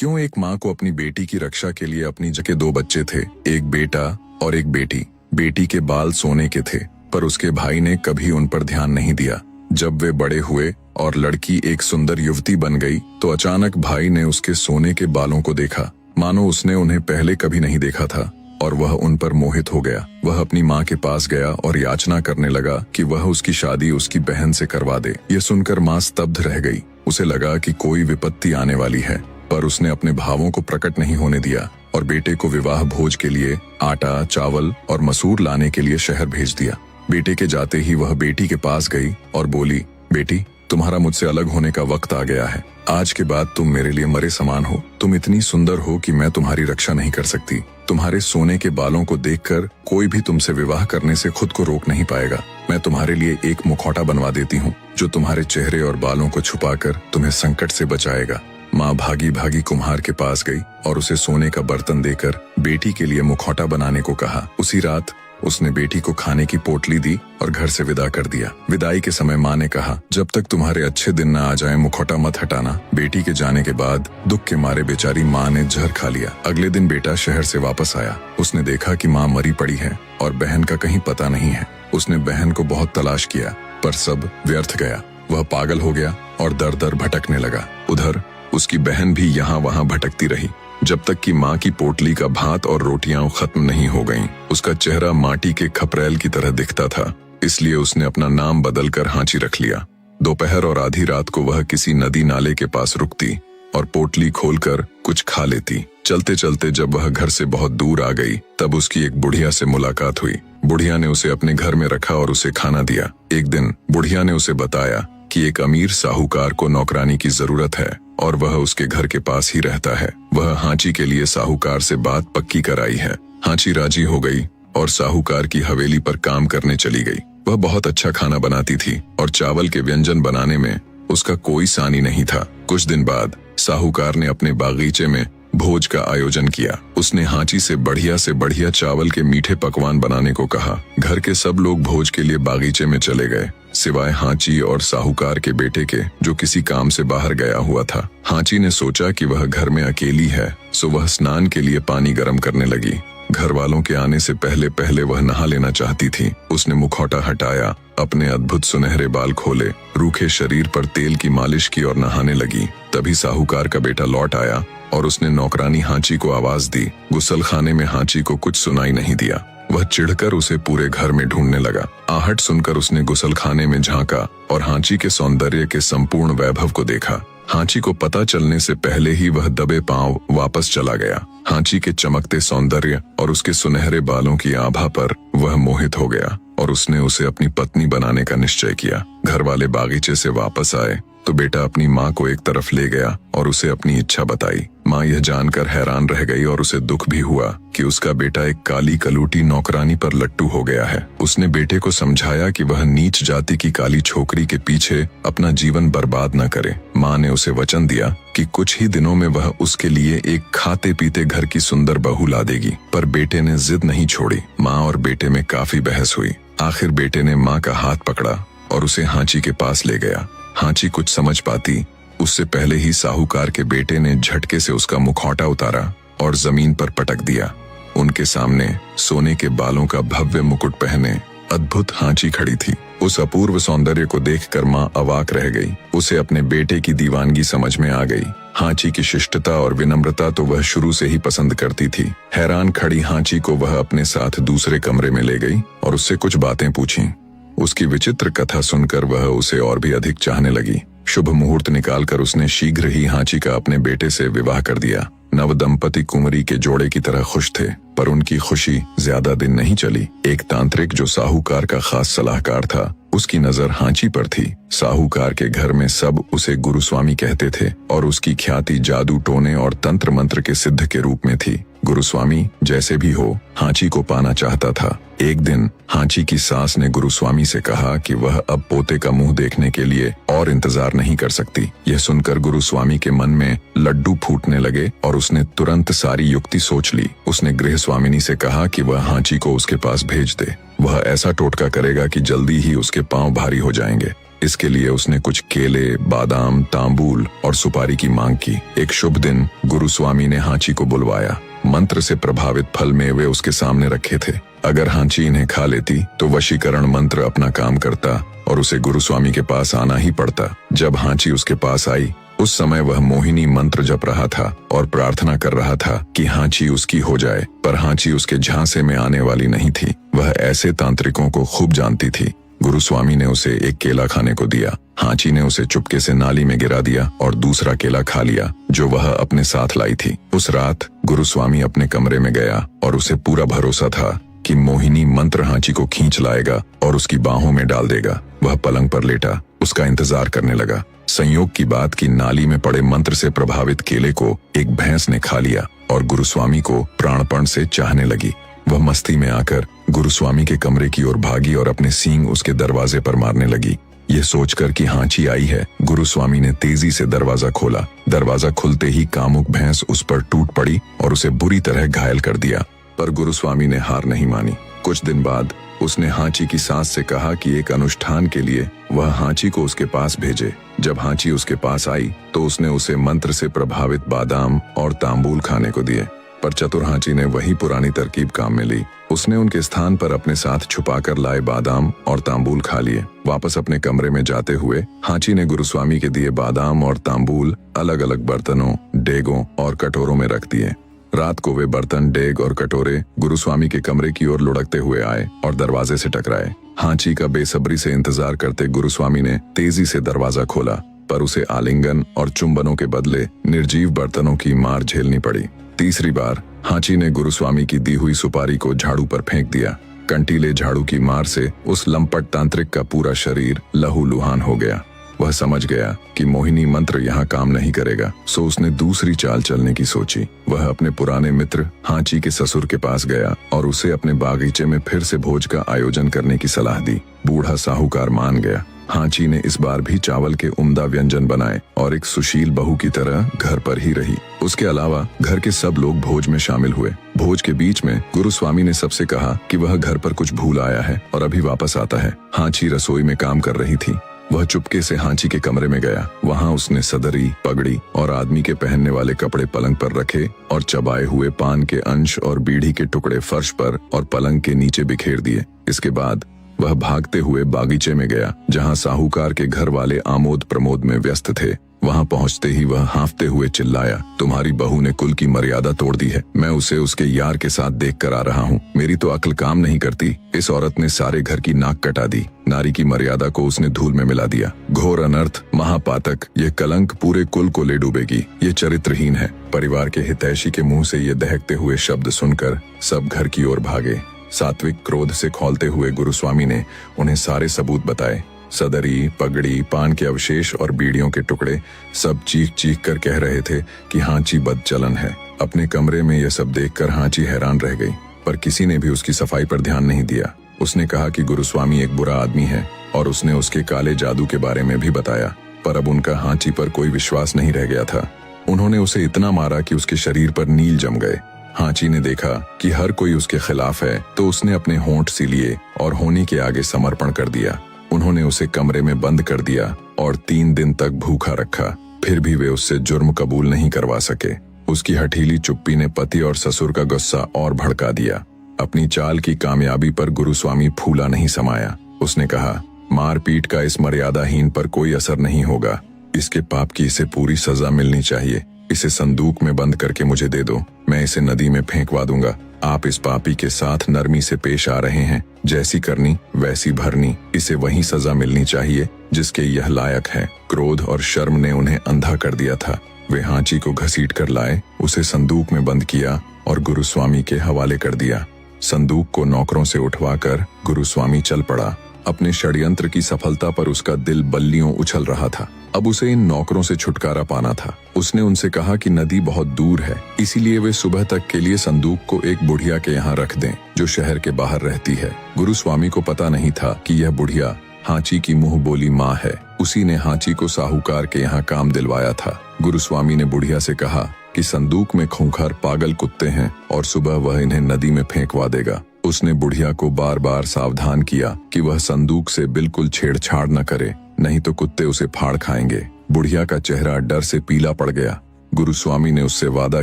क्यों एक माँ को अपनी बेटी की रक्षा के लिए अपनी जगह दो बच्चे थे, एक बेटा और एक बेटी। बेटी के बाल सोने के थे, पर उसके भाई ने कभी उन पर ध्यान नहीं दिया। जब वे बड़े हुए और लड़की एक सुंदर युवती बन गई, तो अचानक भाई ने उसके सोने के बालों को देखा, मानो उसने उन्हें पहले कभी नहीं देखा था, और वह उन पर मोहित हो गया। वह अपनी माँ के पास गया और याचना करने लगा कि वह उसकी शादी उसकी बहन से करवा दे। यह सुनकर माँ स्तब्ध रह गई। उसे लगा कि कोई विपत्ति आने वाली है, पर उसने अपने भावों को प्रकट नहीं होने दिया और बेटे को विवाह भोज के लिए आटा, चावल और मसूर लाने के लिए शहर भेज दिया। बेटे के जाते ही वह बेटी के पास गई और बोली, बेटी, तुम्हारा मुझसे अलग होने का वक्त आ गया है। आज के बाद तुम मेरे लिए मरे समान हो। तुम इतनी सुंदर हो कि मैं तुम्हारी रक्षा नहीं कर सकती। तुम्हारे सोने के बालों को देखकर कोई भी तुमसे विवाह करने से खुद को रोक नहीं पाएगा। मैं तुम्हारे लिए एक मुखौटा बनवा देती हूँ, जो तुम्हारे चेहरे और बालों को छुपाकर तुम्हें संकट से बचाएगा। माँ भागी भागी कुम्हार के पास गई और उसे सोने का बर्तन देकर बेटी के लिए मुखौटा बनाने को कहा। उसी रात उसने बेटी को खाने की पोटली दी और घर से विदा कर दिया। विदाई के समय माँ ने कहा, जब तक तुम्हारे अच्छे दिन न आ जाए मुखौटा मत हटाना। बेटी के जाने के बाद दुख के मारे बेचारी माँ ने जहर खा लिया। अगले दिन बेटा शहर से वापस आया। उसने देखा कि माँ मरी पड़ी है और बहन का कहीं पता नहीं है। उसने बहन को बहुत तलाश किया, पर सब व्यर्थ गया। वह पागल हो गया और दर दर भटकने लगा। उधर उसकी बहन भी यहाँ वहाँ भटकती रही, जब तक कि माँ की पोटली का भात और रोटियां खत्म नहीं हो गईं। उसका चेहरा माटी के खपरेल की तरह दिखता था, इसलिए उसने अपना नाम बदलकर हांची रख लिया। दोपहर और आधी रात को वह किसी नदी नाले के पास रुकती और पोटली खोलकर कुछ खा लेती। चलते चलते जब वह घर से बहुत दूर आ गई, तब उसकी एक बुढ़िया से मुलाकात हुई। बुढ़िया ने उसे अपने घर में रखा और उसे खाना दिया। एक दिन बुढ़िया ने उसे बताया कि एक अमीर साहूकार को नौकरानी की जरूरत है और वह उसके घर के पास ही रहता है। वह हांची के लिए साहूकार से बात पक्की कराई है। हांची राजी हो गई और साहूकार की हवेली पर काम करने चली गई। वह बहुत अच्छा खाना बनाती थी और चावल के व्यंजन बनाने में उसका कोई सानी नहीं था। कुछ दिन बाद साहूकार ने अपने बागीचे में भोज का आयोजन किया। उसने हांची से बढ़िया चावल के मीठे पकवान बनाने को कहा। घर के सब लोग भोज के लिए बागीचे में चले गए, सिवाय हांची और साहूकार के बेटे के, जो किसी काम से बाहर गया हुआ था। हांची ने सोचा कि वह घर में अकेली है, सो वह स्नान के लिए पानी गर्म करने लगी। घर वालों के आने से पहले पहले वह नहा लेना चाहती थी। उसने मुखौटा हटाया, अपने अद्भुत सुनहरे बाल खोले, रूखे शरीर पर तेल की मालिश की और नहाने लगी। तभी साहूकार का बेटा लौट आया और उसने नौकरानी हांची को आवाज दी। गुसलखाने में हांची को कुछ सुनाई नहीं दिया। वह चिढ़कर उसे पूरे घर में ढूंढने लगा। आहट सुनकर उसने गुसलखाने में झांका और हांची के सौंदर्य के संपूर्ण वैभव को देखा। हांची को पता चलने से पहले ही वह दबे पांव वापस चला गया। हांची के चमकते सौंदर्य और उसके सुनहरे बालों की आभा पर वह मोहित हो गया और उसने उसे अपनी पत्नी बनाने का निश्चय किया। घर वाले बागीचे से वापस आए तो बेटा अपनी माँ को एक तरफ ले गया और उसे अपनी इच्छा बताई। माँ यह जानकर हैरान रह गई और उसे दुख भी हुआ कि उसका बेटा एक काली कलूटी नौकरानी पर लट्टू हो गया है। उसने बेटे को समझाया कि वह नीच जाति की काली छोकरी के पीछे अपना जीवन बर्बाद न करे। माँ ने उसे वचन दिया कि कुछ ही दिनों में वह उसके लिए एक खाते पीते घर की सुंदर बहू ला देगी, पर बेटे ने जिद नहीं छोड़ी। माँ और बेटे में काफी बहस हुई। आखिर बेटे ने माँ का हाथ पकड़ा और उसे हांची के पास ले गया। हांची कुछ समझ पाती उससे पहले ही साहूकार के बेटे ने झटके से उसका मुखौटा उतारा और जमीन पर पटक दिया। उनके सामने सोने के बालों का भव्य मुकुट पहने अद्भुत हांची खड़ी थी। उस अपूर्व सौंदर्य को देखकर माँ अवाक रह गई। उसे अपने बेटे की दीवानगी समझ में आ गई। हांची की शिष्टता और विनम्रता तो वह शुरू से ही पसंद करती थी। हैरान खड़ी हांची को वह अपने साथ दूसरे कमरे में ले गई और उससे कुछ बातें पूछी। उसकी विचित्र कथा सुनकर वह उसे और भी अधिक चाहने लगी। शुभ मुहूर्त निकालकर उसने शीघ्र ही हांची का अपने बेटे से विवाह कर दिया। नव दंपति कुंवरी के जोड़े की तरह खुश थे, पर उनकी खुशी ज्यादा दिन नहीं चली। एक तांत्रिक जो साहूकार का खास सलाहकार था, उसकी नजर हांची पर थी। साहूकार के घर में सब उसे गुरुस्वामी कहते थे और उसकी ख्याति जादू टोने और तंत्र मंत्र के सिद्ध के रूप में थी। गुरुस्वामी जैसे भी हो हांची को पाना चाहता था। एक दिन हांची की सास ने गुरुस्वामी से कहा कि वह अब पोते का मुंह देखने के लिए और इंतजार नहीं कर सकती। यह सुनकर गुरुस्वामी के मन में लड्डू फूटने लगे और उसने तुरंत सारी युक्ति सोच ली। उसने गृह स्वामिनी से कहा कि वह हांची को उसके पास भेज दे। वह ऐसा टोटका करेगा कि जल्दी ही उसके पांव भारी हो जाएंगे। इसके लिए उसने कुछ केले, बादाम, तांबूल और सुपारी की मांग की। एक शुभ दिन गुरुस्वामी ने हांची को बुलवाया। मंत्र से प्रभावित फल मेवे उसके सामने रखे थे। अगर हांची इन्हें खा लेती तो वशीकरण मंत्र अपना काम करता और उसे गुरुस्वामी के पास आना ही पड़ता। जब हांची उसके पास आई, उस समय वह मोहिनी मंत्र जप रहा था और प्रार्थना कर रहा था कि हांची उसकी हो जाए, पर हांची उसके झांसे में आने वाली नहीं थी। वह ऐसे तांत्रिकों को खूब जानती थी। गुरुस्वामी ने उसे एक केला खाने को दिया। हांची ने उसे चुपके से नाली में गिरा दिया और दूसरा केला खा लिया जो वह अपने साथ लाई थी। उस रात गुरुस्वामी अपने कमरे में गया और उसे पूरा भरोसा था कि मोहिनी मंत्र हांची को खींच लाएगा और उसकी बाहों में डाल देगा। वह पलंग पर लेटा उसका इंतजार करने लगा। संयोग की बात कि नाली में पड़े मंत्र से प्रभावित केले को एक भैंस ने खा लिया और गुरुस्वामी को प्राणपण से चाहने लगी। वह मस्ती में आकर गुरुस्वामी के कमरे की ओर भागी और अपने सींग उसके दरवाजे पर मारने लगी। ये सोचकर कि हांची आई है, गुरुस्वामी ने तेजी से दरवाजा खोला। दरवाजा खुलते ही कामुक भैंस उस पर टूट पड़ी और उसे बुरी तरह घायल कर दिया, पर गुरुस्वामी ने हार नहीं मानी। कुछ दिन बाद उसने हांची की सास से कहा कि एक अनुष्ठान के लिए वह हांची को उसके पास भेजे। जब हांची उसके पास आई तो उसने उसे मंत्र से प्रभावित बादाम और तांबूल खाने को दिए, पर चतुर हांची ने वही पुरानी तरकीब काम में ली। उसने उनके स्थान पर अपने साथ छुपाकर लाए बादाम और तांबूल खा लिए। वापस अपने कमरे में जाते हुए हांची ने गुरुस्वामी के दिए बादाम और तांबूल अलग अलग बर्तनों, डेगों और कटोरों में रख दिए। रात को वे बर्तन, डेग और कटोरे गुरुस्वामी के कमरे की ओर लुढ़कते हुए आए और दरवाजे से टकराए। हांची का बेसब्री से इंतजार करते गुरुस्वामी ने तेजी से दरवाजा खोला, पर उसे आलिंगन और चुंबनों के बदले निर्जीव बर्तनों की मार झेलनी पड़ी। तीसरी बार हांची ने गुरुस्वामी की दी हुई सुपारी को झाड़ू पर फेंक दिया। कंटीले झाड़ू की मार से उस लंपट तांत्रिक का पूरा शरीर लहूलुहान हो गया। वह समझ गया कि मोहिनी मंत्र यहाँ काम नहीं करेगा, सो उसने दूसरी चाल चलने की सोची। वह अपने पुराने मित्र हांची के ससुर के पास गया और उसे अपने बागीचे में फिर से भोज का आयोजन करने की सलाह दी। बूढ़ा साहूकार मान गया। हांची ने इस बार भी चावल के उम्दा व्यंजन बनाए और एक सुशील बहू की तरह घर पर ही रही। उसके अलावा घर के सब लोग भोज में शामिल हुए। भोज के बीच में गुरुस्वामी ने सबसे कहा कि वह घर पर कुछ भूल आया है और अभी वापस आता है। हांची रसोई में काम कर रही थी। वह चुपके से हांची के कमरे में गया। वहां उसने सदरी, पगड़ी और आदमी के पहनने वाले कपड़े पलंग पर रखे और चबाए हुए पान के अंश और बीड़ी के टुकड़े फर्श पर और पलंग के नीचे बिखेर दिए। इसके बाद वह भागते हुए बागीचे में गया जहां साहूकार के घर वाले आमोद प्रमोद में व्यस्त थे। वहां पहुंचते ही वह हांफते हुए चिल्लाया, तुम्हारी बहू ने कुल की मर्यादा तोड़ दी है। मैं उसे उसके यार के साथ देख कर आ रहा हूँ। मेरी तो अक्ल काम नहीं करती। इस औरत ने सारे घर की नाक कटा दी। नारी की मर्यादा को उसने धूल में मिला दिया। घोर अनर्थ, महापातक, ये कलंक पूरे कुल को ले डूबेगी। ये चरित्रहीन है। परिवार के हितैषी के मुंह से ये दहकते हुए शब्द सुनकर सब घर की ओर भागे। सात्विक क्रोध से खौलते हुए गुरुस्वामी ने उन्हें सारे सबूत बताए। सदरी, पगड़ी, पान के अवशेष और बीड़ियों के टुकड़े सब चीख चीख कर कह रहे थे कि हांची बदचलन है। अपने कमरे में यह सब देखकर हांची हैरान रह गई, पर किसी ने भी उसकी सफाई पर ध्यान नहीं दिया। उसने कहा कि गुरुस्वामी एक बुरा आदमी है और उसने उसके काले जादू के बारे में भी बताया, पर अब उनका हांची पर कोई विश्वास नहीं रह गया था। उन्होंने उसे इतना मारा कि उसके शरीर पर नील जम गए। हांची ने देखा कि हर कोई उसके खिलाफ है, तो उसने अपने होंठ सिलिए और होनी के आगे समर्पण कर दिया। उन्होंने उसे कमरे में बंद कर दिया और 3 दिन तक भूखा रखा। फिर भी वे उससे जुर्म कबूल नहीं करवा सके। उसकी हठीली चुप्पी ने पति और ससुर का गुस्सा और भड़का दिया। अपनी चाल की कामयाबी पर गुरुस्वामी फूला नहीं समाया। उसने कहा, मारपीट का इस मर्यादाहीन पर कोई असर नहीं होगा। इसके पाप की इसे पूरी सजा मिलनी चाहिए। इसे संदूक में बंद करके मुझे दे दो। मैं इसे नदी में फेंकवा दूंगा। आप इस पापी के साथ नरमी से पेश आ रहे हैं। जैसी करनी वैसी भरनी। इसे वही सजा मिलनी चाहिए जिसके यह लायक है। क्रोध और शर्म ने उन्हें अंधा कर दिया था। वे हांची को घसीट कर लाए, उसे संदूक में बंद किया और गुरुस्वामी के हवाले कर दिया। संदूक को नौकरों से उठवाकर गुरुस्वामी चल पड़ा। अपने षड्यंत्र की सफलता पर उसका दिल बल्लियों उछल रहा था। अब उसे इन नौकरों से छुटकारा पाना था। उसने उनसे कहा कि नदी बहुत दूर है, इसीलिए वे सुबह तक के लिए संदूक को एक बुढ़िया के यहाँ रख दें जो शहर के बाहर रहती है। गुरुस्वामी को पता नहीं था कि यह बुढ़िया हांची की मुंह बोली माँ है। उसी ने हांची को साहूकार के यहाँ काम दिलवाया था। गुरुस्वामी ने बुढ़िया से कहा कि संदूक में खूंखार पागल कुत्ते हैं और सुबह वह इन्हें नदी में फेंकवा देगा। उसने बुढ़िया को बार बार सावधान किया कि वह संदूक से बिल्कुल छेड़छाड़ न करे, नहीं तो कुत्ते उसे फाड़ खाएंगे। बुढ़िया का चेहरा डर से पीला पड़ गया। गुरुस्वामी ने उससे वादा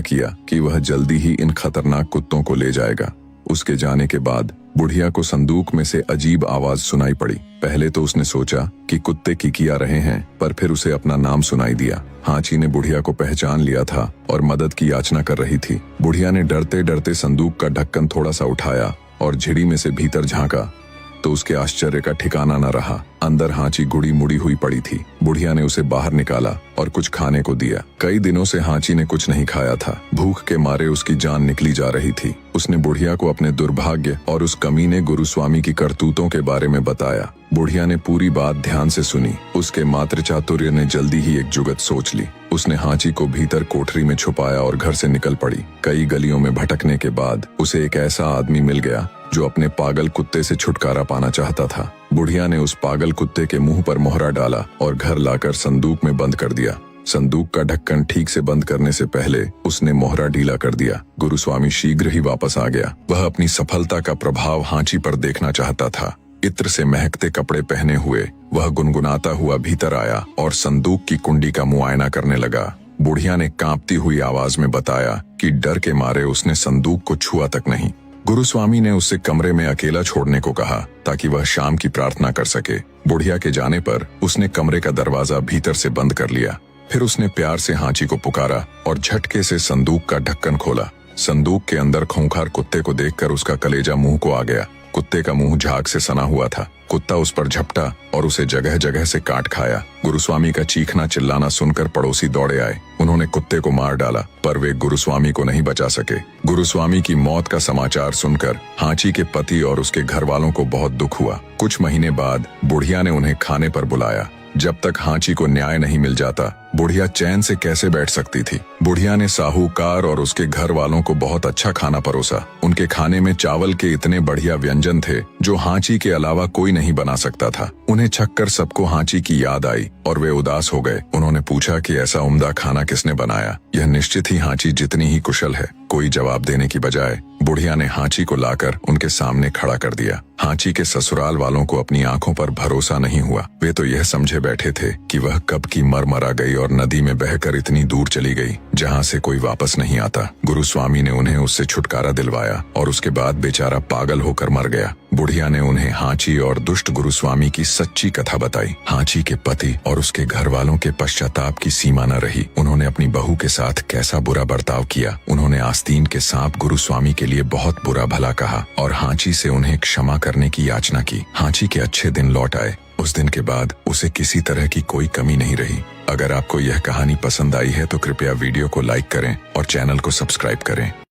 किया कि वह जल्दी ही इन खतरनाक कुत्तों को ले जाएगा। उसके जाने के बाद बुढ़िया को संदूक में से अजीब आवाज सुनाई पड़ी। पहले तो उसने सोचा कि कुत्ते किकिया रहे हैं, पर फिर उसे अपना नाम सुनाई दिया। हांची ने बुढ़िया को पहचान लिया था और मदद की याचना कर रही थी। बुढ़िया ने डरते डरते संदूक का ढक्कन थोड़ा सा उठाया और झिड़ी में से भीतर झांका तो उसके आश्चर्य का ठिकाना न रहा। अंदर हांची गुड़ी मुड़ी हुई पड़ी थी। बुढ़िया ने उसे बाहर निकाला और कुछ खाने को दिया। कई दिनों से हांची ने कुछ नहीं खाया था। भूख के मारे उसकी जान निकली जा रही थी। उसने बुढ़िया को अपने दुर्भाग्य और उस कमीने गुरुस्वामी की करतूतों के बारे में बताया। बुढ़िया ने पूरी बात ध्यान से सुनी। उसके मातृ चातुर्य ने जल्दी ही एक जुगत सोच ली। उसने हांची को भीतर कोठरी में छुपाया और घर से निकल पड़ी। कई गलियों में भटकने के बाद उसे एक ऐसा आदमी मिल गया जो अपने पागल कुत्ते से छुटकारा पाना चाहता था। बुढ़िया ने उस पागल कुत्ते के मुंह पर मोहरा डाला और घर लाकर संदूक में बंद कर दिया। संदूक का ढक्कन ठीक से बंद करने से पहले उसने मोहरा ढीला कर दिया। गुरुस्वामी शीघ्र ही वापस आ गया। वह अपनी सफलता का प्रभाव हांची पर देखना चाहता था। इत्र से महकते कपड़े पहने हुए वह गुनगुनाता हुआ भीतर आया और संदूक की कुंडी का मुआयना करने लगा। बुढ़िया ने कांपती हुई आवाज में बताया कि डर के मारे उसने संदूक को छुआ तक नहीं। गुरुस्वामी ने उससे कमरे में अकेला छोड़ने को कहा ताकि वह शाम की प्रार्थना कर सके। बुढ़िया के जाने पर उसने कमरे का दरवाजा भीतर से बंद कर लिया। फिर उसने प्यार से हांची को पुकारा और झटके से संदूक का ढक्कन खोला। संदूक के अंदर खूंखार कुत्ते को देखकर उसका कलेजा मुंह को आ गया। कुत्ते का मुंह झाग से सना हुआ था। कुत्ता उस पर झपटा और उसे जगह जगह से काट खाया। गुरुस्वामी का चीखना चिल्लाना सुनकर पड़ोसी दौड़े आए। उन्होंने कुत्ते को मार डाला, पर वे गुरुस्वामी को नहीं बचा सके। गुरुस्वामी की मौत का समाचार सुनकर हांची के पति और उसके घर वालों को बहुत दुख हुआ। कुछ महीने बाद बुढ़िया ने उन्हें खाने पर बुलाया। जब तक हांची को न्याय नहीं मिल जाता, बुढ़िया चैन से कैसे बैठ सकती थी। बुढ़िया ने साहूकार और उसके घर वालों को बहुत अच्छा खाना परोसा। उनके खाने में चावल के इतने बढ़िया व्यंजन थे जो हांची के अलावा कोई नहीं बना सकता था। उन्हें छककर सबको हांची की याद आई और वे उदास हो गए। उन्होंने पूछा कि ऐसा उम्दा खाना किसने बनाया। यह निश्चित ही हांची जितनी ही कुशल है। कोई जवाब देने की बजाय बुढ़िया ने हांची को लाकर उनके सामने खड़ा कर दिया। हांची के ससुराल वालों को अपनी आंखों पर भरोसा नहीं हुआ। वे तो यह समझे बैठे थे कि वह कब की मर गई और नदी में बहकर इतनी दूर चली गई जहां से कोई वापस नहीं आता। गुरुस्वामी ने उन्हें उससे छुटकारा दिलवाया और उसके बाद बेचारा पागल होकर मर गया। बुढ़िया ने उन्हें हांची और दुष्ट गुरुस्वामी की सच्ची कथा बताई। हांची के पति और उसके घर वालों के पश्चाताप की सीमा न रही। उन्होंने अपनी बहू के साथ कैसा बुरा बर्ताव किया। उन्होंने आस्तीन के सांप गुरुस्वामी के लिए बहुत बुरा भला कहा और हांची से उन्हें क्षमा करने की याचना की। हांची के अच्छे दिन लौट आए। उस दिन के बाद उसे किसी तरह की कोई कमी नहीं रही। अगर आपको यह कहानी पसंद आई है तो कृपया वीडियो को लाइक करें और चैनल को सब्सक्राइब करें।